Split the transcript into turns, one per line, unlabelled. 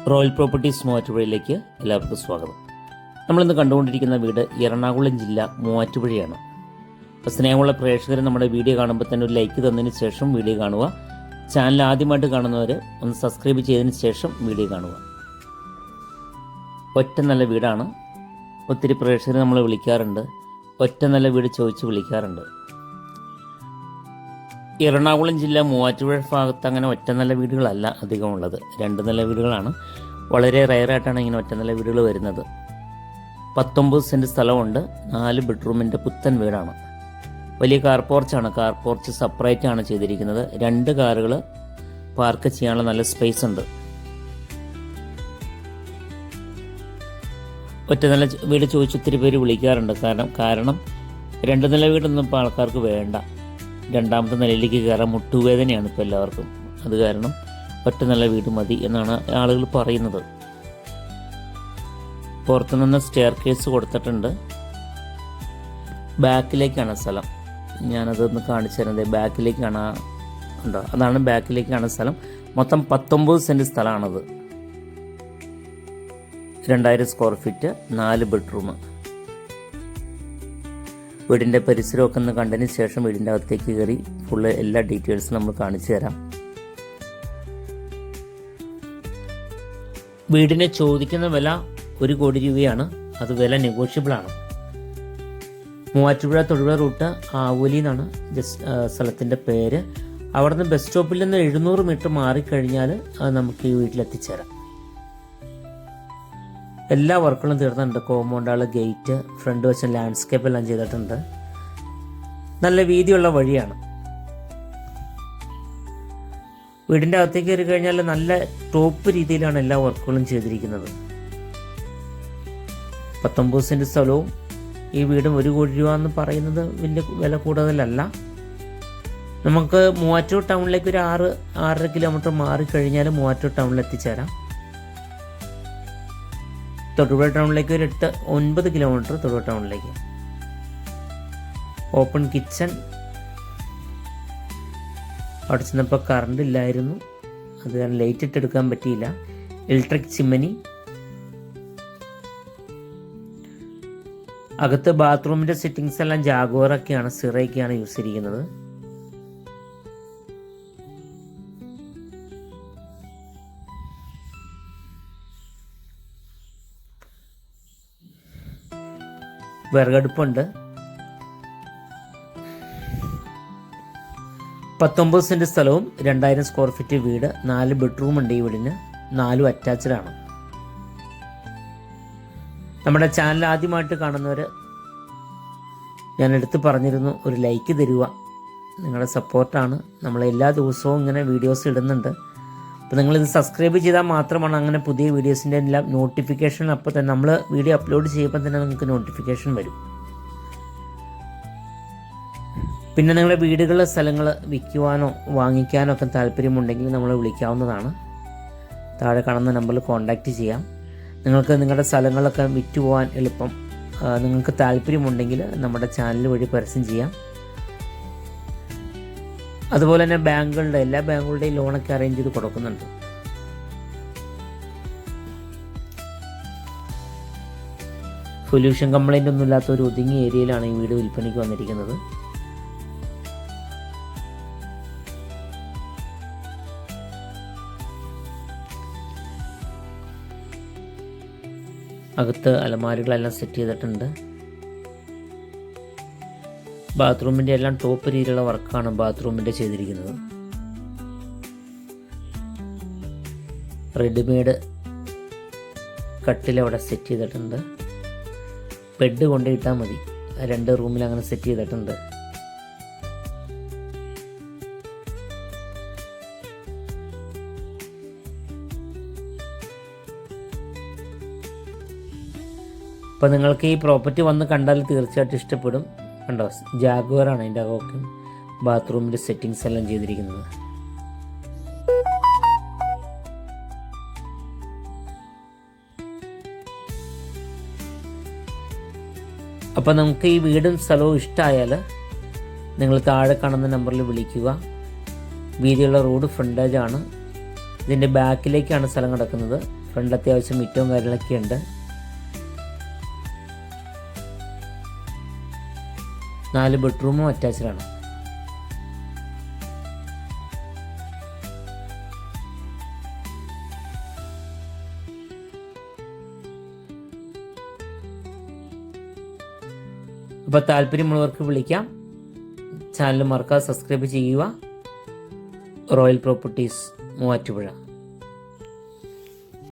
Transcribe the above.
Royal properties മൂവാറ്റുപുഴയിലേക്ക് എല്ലാവർക്കും സ്വാഗതം. നമ്മളിന്ന് കണ്ടുകൊണ്ടിരിക്കുന്ന വീട് എറണാകുളം ജില്ല മൂവാറ്റുപുഴയാണ്. അപ്പോൾ സ്നേഹമുള്ള പ്രേക്ഷകർ നമ്മുടെ വീഡിയോ കാണുമ്പോൾ തന്നെ ഒരു ലൈക്ക് തന്നതിന് ശേഷം വീഡിയോ കാണുക. ചാനൽ ആദ്യമായിട്ട് കാണുന്നവർ ഒന്ന് സബ്സ്ക്രൈബ് ചെയ്തതിന് ശേഷം വീഡിയോ കാണുക. ഒറ്റ നല്ല വീടാണ്. ഒത്തിരി പ്രേക്ഷകർ നമ്മളെ വിളിക്കാറുണ്ട്, ഒറ്റ നല്ല വീട് ചോദിച്ച് വിളിക്കാറുണ്ട്. എറണാകുളം ജില്ല മൂവാറ്റുപുഴ ഭാഗത്ത് അങ്ങനെ ഒറ്റ നല്ല വീടുകളല്ല അധികമുള്ളത്, രണ്ട് നല്ല വീടുകളാണ്. വളരെ റെയറായിട്ടാണ് ഇങ്ങനെ ഒറ്റ നല്ല വീടുകൾ വരുന്നത്. 19 സെൻറ്റ് സ്ഥലമുണ്ട്, 4 ബെഡ്റൂമിൻ്റെ പുത്തൻ വീടാണ്. വലിയ കാർ പോർച്ചാണ്. കാർ പോർച്ച് സെപ്പറേറ്റ് ആണ് ചെയ്തിരിക്കുന്നത്. 2 കാറുകൾ പാർക്ക് ചെയ്യാനുള്ള നല്ല സ്പേസ് ഉണ്ട്. ഒറ്റ നല്ല വീട് ചോദിച്ച് ഒത്തിരി പേര് വിളിക്കാറുണ്ട്. കാരണം 2 നില വീടൊന്നും ഇപ്പോൾ ആൾക്കാർക്ക് വേണ്ട. 2ാമത്തെ നിലയിലേക്ക് കയറാൻ മുട്ടുവേദനയാണ് ഇപ്പോൾ എല്ലാവർക്കും. അത് കാരണം ഒറ്റ നല്ല വീട് മതി എന്നാണ് ആളുകൾ പറയുന്നത്. പുറത്തുനിന്ന് സ്റ്റെയർ കേസ് കൊടുത്തിട്ടുണ്ട്. ബാക്കിലേക്കാണ് സ്ഥലം. ഞാനതൊന്ന് കാണിച്ചു തരുന്നത്. ബാക്കിലേക്കാണ് ഉണ്ടോ, അതാണ് ബാക്കിലേക്കാണ് സ്ഥലം. മൊത്തം 19 സെൻറ്റ് സ്ഥലമാണത്. 2000 square feet, 4 bedroom. വീടിൻ്റെ പരിസരമൊക്കെ ഒന്ന് കണ്ടതിന് ശേഷം വീടിൻ്റെ അകത്തേക്ക് കയറി ഫുള്ള് എല്ലാ ഡീറ്റെയിൽസും നമ്മൾ കാണിച്ചു തരാം. വീടിന് ചോദിക്കുന്ന വില 1 കോടി രൂപയാണ്. അത് വില നെഗോഷ്യബിളാണ്. മൂവാറ്റുപുഴ തൊടുപുഴ റൂട്ട് ആവൂലി എന്നാണ് സ്ഥലത്തിൻ്റെ പേര്. അവിടുന്ന് ബസ് സ്റ്റോപ്പിൽ നിന്ന് 700 മീറ്റർ മാറിക്കഴിഞ്ഞാൽ നമുക്ക് ഈ വീട്ടിലെത്തിച്ചേരാം. എല്ലാ വർക്കുകളും തീർന്നിട്ടുണ്ട്. കോമ്പൗണ്ടാൾ, ഗേറ്റ്, ഫ്രണ്ട് വശം ലാൻഡ്സ്കേപ്പ് എല്ലാം ചെയ്തിട്ടുണ്ട്. നല്ല വീതിയുള്ള വഴിയാണ്. വീടിൻ്റെ അകത്തേക്ക് കയറി കഴിഞ്ഞാൽ നല്ല ടോപ്പ് രീതിയിലാണ് എല്ലാ വർക്കുകളും ചെയ്തിരിക്കുന്നത്. 19 സെൻറ്റ് സ്ഥലവും ഈ വീടും 1 കോടി രൂപ എന്ന് പറയുന്നത് വലിയ വില കൂടുതലല്ല. നമുക്ക് മൂവാറ്റൂർ ടൗണിലേക്ക് ഒരു 6-6.5 കിലോമീറ്റർ മാറിക്കഴിഞ്ഞാൽ മൂവാറ്റൂർ ടൗണിൽ എത്തിച്ചേരാം. തൊടുപുഴ ടൗണിലേക്ക് ഒരു 8-9 കിലോമീറ്റർ തൊടുപുഴ ടൗണിലേക്ക്. Open kitchen. അവിടെ ചെന്നപ്പോൾ കറണ്ട് ഇല്ലായിരുന്നു, അത് കാരണം ലൈറ്റ് ഇട്ടെടുക്കാൻ പറ്റിയില്ല. ഇലക്ട്രിക് ചിമ്മനി. അകത്ത് ബാത്റൂമിൻ്റെ സെറ്റിങ്സ് എല്ലാം ജാഗോറൊക്കെയാണ്, സിറയൊക്കെയാണ് യൂസ് ചെയ്തിരിക്കുന്നത്. വിറകടുപ്പുണ്ട്. 19 സെൻറ്റ് സ്ഥലവും 2000 സ്ക്വയർ ഫീറ്റ് വീട്, 4 ബെഡ്റൂം ഉണ്ട്. ഈ വീടിന് 4 അറ്റാച്ച്ഡ് ആണ്. നമ്മുടെ ചാനൽ ആദ്യമായിട്ട് കാണുന്നവർ ഞാൻ എടുത്ത് പറഞ്ഞിരുന്നു, ഒരു ലൈക്ക് തരുക. നിങ്ങളുടെ സപ്പോർട്ടാണ്. നമ്മൾ എല്ലാ ദിവസവും ഇങ്ങനെ വീഡിയോസ് ഇടുന്നുണ്ട്. അപ്പോൾ നിങ്ങളിത് സബ്സ്ക്രൈബ് ചെയ്താൽ മാത്രമാണ് അങ്ങനെ പുതിയ വീഡിയോസിൻ്റെ എല്ലാം നോട്ടിഫിക്കേഷൻ അപ്പോൾ തന്നെ നമ്മൾ വീഡിയോ അപ്ലോഡ് ചെയ്യുമ്പോൾ തന്നെ നിങ്ങൾക്ക് നോട്ടിഫിക്കേഷൻ വരും. പിന്നെ നിങ്ങളുടെ വീടുകളിലെ സ്ഥലങ്ങൾ വിൽക്കുവാനോ വാങ്ങിക്കാനോ ഒക്കെ താല്പര്യമുണ്ടെങ്കിൽ നമ്മളെ വിളിക്കാവുന്നതാണ്. താഴെ കാണുന്ന നമ്പറിൽ കോൺടാക്റ്റ് ചെയ്യാം. നിങ്ങൾക്ക് നിങ്ങളുടെ സ്ഥലങ്ങളൊക്കെ വിറ്റുപോകാൻ എളുപ്പം നിങ്ങൾക്ക് താല്പര്യമുണ്ടെങ്കിൽ നമ്മുടെ ചാനൽ വഴി പരസ്യം ചെയ്യാം. അതുപോലെ തന്നെ എല്ലാ ബാങ്കുകളുടെയും ലോണൊക്കെ അറേഞ്ച് ചെയ്ത് കൊടുക്കുന്നുണ്ട്. പൊല്യൂഷൻ കംപ്ലൈൻ്റ് ഒന്നും ഇല്ലാത്ത ഒരു ഒതുങ്ങിയ ഏരിയയിലാണ് ഈ വീട് വിൽപ്പനയ്ക്ക് വന്നിരിക്കുന്നത്. അകത്ത് അലമാരികളെല്ലാം സെറ്റ് ചെയ്തിട്ടുണ്ട്. ബാത്റൂമിൻ്റെ എല്ലാം ടോപ്പ് രീതിയിലുള്ള വർക്കാണ് ബാത്റൂമിൻ്റെ ചെയ്തിരിക്കുന്നത്. റെഡിമെയ്ഡ് കട്ടിലവിടെ സെറ്റ് ചെയ്തിട്ടുണ്ട്. ബെഡ് കൊണ്ടിട്ടാൽ മതി. 2 റൂമിൽ അങ്ങനെ സെറ്റ് ചെയ്തിട്ടുണ്ട്. അപ്പോൾ നിങ്ങൾക്ക് ഈ പ്രോപ്പർട്ടി വന്ന് കണ്ടാൽ തീർച്ചയായിട്ടും ഇഷ്ടപ്പെടും. കണ്ടോ, ജാഗ്വറാണ് അതിൻ്റെ അകമൊക്കെ ബാത്റൂമിൻ്റെ സെറ്റിങ്സ് എല്ലാം ചെയ്തിരിക്കുന്നത്. അപ്പോൾ നമുക്ക് ഈ വീടും സ്ഥലവും ഇഷ്ടമായാൽ നിങ്ങൾ താഴെ കാണുന്ന നമ്പറിൽ വിളിക്കുക. വീതിയുള്ള റോഡ് ഫ്രണ്ടേജാണ്. ഇതിൻ്റെ ബാക്കിലേക്കാണ് സ്ഥലം കിടക്കുന്നത്. ഫ്രണ്ട് അത്യാവശ്യം മിറ്റവും കാര്യങ്ങളൊക്കെ ഉണ്ട്. 4 ബെഡ്റൂമും അറ്റാച്ച്ഡാണ്. അപ്പോൾ താല്പര്യമുള്ളവർക്ക് വിളിക്കാം. ചാനൽ മറക്കാതെ സബ്സ്ക്രൈബ് ചെയ്യുക. Royal properties Muvattupuzha.